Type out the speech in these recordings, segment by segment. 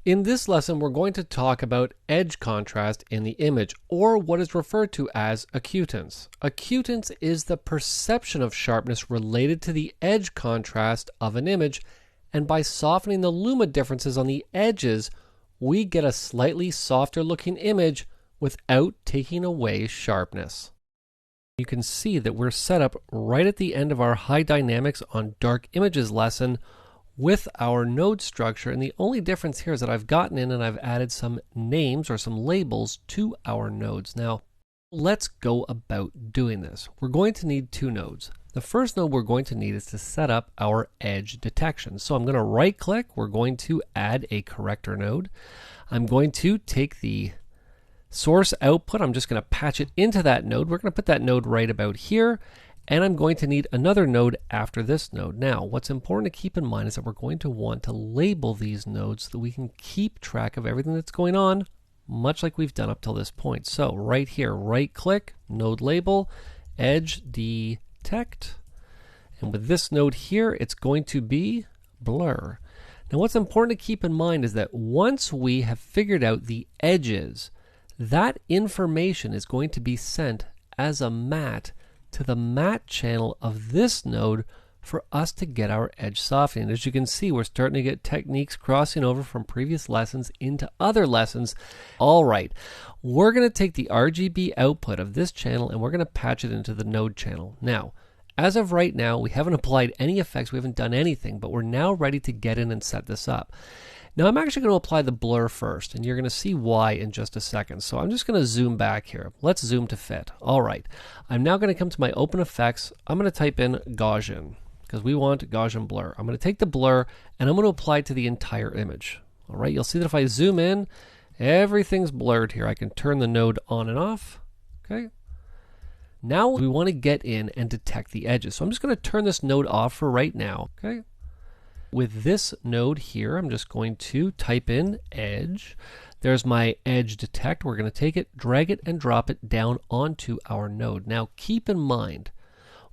In this lesson, we're going to talk about edge contrast in the image, or what is referred to as acutance. Acutance is the perception of sharpness related to the edge contrast of an image, and by softening the luma differences on the edges, we get a slightly softer looking image without taking away sharpness. You can see that we're set up right at the end of our high dynamics on dark images lesson with our node structure, and the only difference here is that I've gotten in and I've added some names or some labels to our nodes. Now, let's go about doing this. We're going to need two nodes. The first node we're going to need is to set up our edge detection. So I'm going to right click, we're going to add a corrector node. I'm going to take the source output, I'm just going to patch it into that node. We're going to put that node right about here. And I'm going to need another node after this node. Now, what's important to keep in mind is that we're going to want to label these nodes so that we can keep track of everything that's going on, much like we've done up till this point. So right here, right click, node label, edge detect. And with this node here, it's going to be blur. Now, what's important to keep in mind is that once we have figured out the edges, that information is going to be sent as a matte to the matte channel of this node for us to get our edge softening. As you can see, we're starting to get techniques crossing over from previous lessons into other lessons. All right, we're going to take the RGB output of this channel and we're going to patch it into the node channel. Now, as of right now, we haven't applied any effects, we haven't done anything, but we're now ready to get in and set this up. Now I'm actually going to apply the blur first, and you're going to see why in just a second. So I'm just going to zoom back here. Let's zoom to fit. All right. I'm now going to come to my open effects. I'm going to type in Gaussian because we want Gaussian blur. I'm going to take the blur and I'm going to apply it to the entire image. All right. You'll see that if I zoom in, everything's blurred here. I can turn the node on and off. Okay. Now we want to get in and detect the edges. So I'm just going to turn this node off for right now. Okay. With this node here, I'm just going to type in edge. There's my edge detect. We're going to take it, drag it, and drop it down onto our node. Now keep in mind,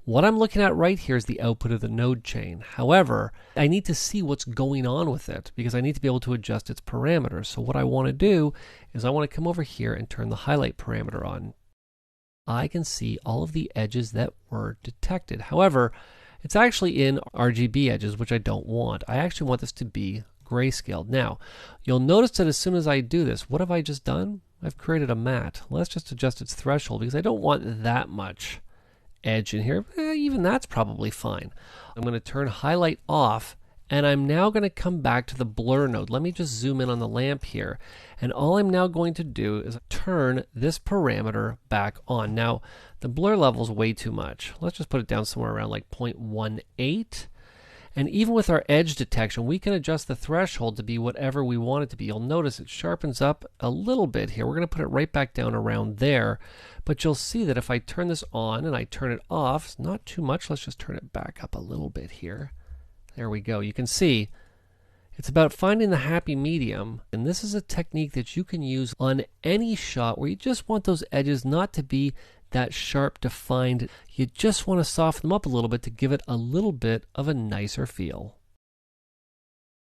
what I'm looking at right here is the output of the node chain. However, I need to see what's going on with it because I need to be able to adjust its parameters. So what I want to do is I want to come over here and turn the highlight parameter on. I can see all of the edges that were detected. However, it's actually in RGB edges, which I don't want. I actually want this to be grayscaled. Now, you'll notice that as soon as I do this, what have I just done? I've created a matte. Let's just adjust its threshold because I don't want that much edge in here. Even that's probably fine. I'm going to turn highlight off, and I'm now going to come back to the blur node. Let me just zoom in on the lamp here. And all I'm now going to do is turn this parameter back on. Now, the blur level is way too much. Let's just put it down somewhere around like 0.18. And even with our edge detection, we can adjust the threshold to be whatever we want it to be. You'll notice it sharpens up a little bit here. We're going to put it right back down around there. But you'll see that if I turn this on and I turn it off, it's not too much. Let's just turn it back up a little bit here. There we go. You can see it's about finding the happy medium, and this is a technique that you can use on any shot where you just want those edges not to be that sharp defined. You just want to soften them up a little bit to give it a little bit of a nicer feel.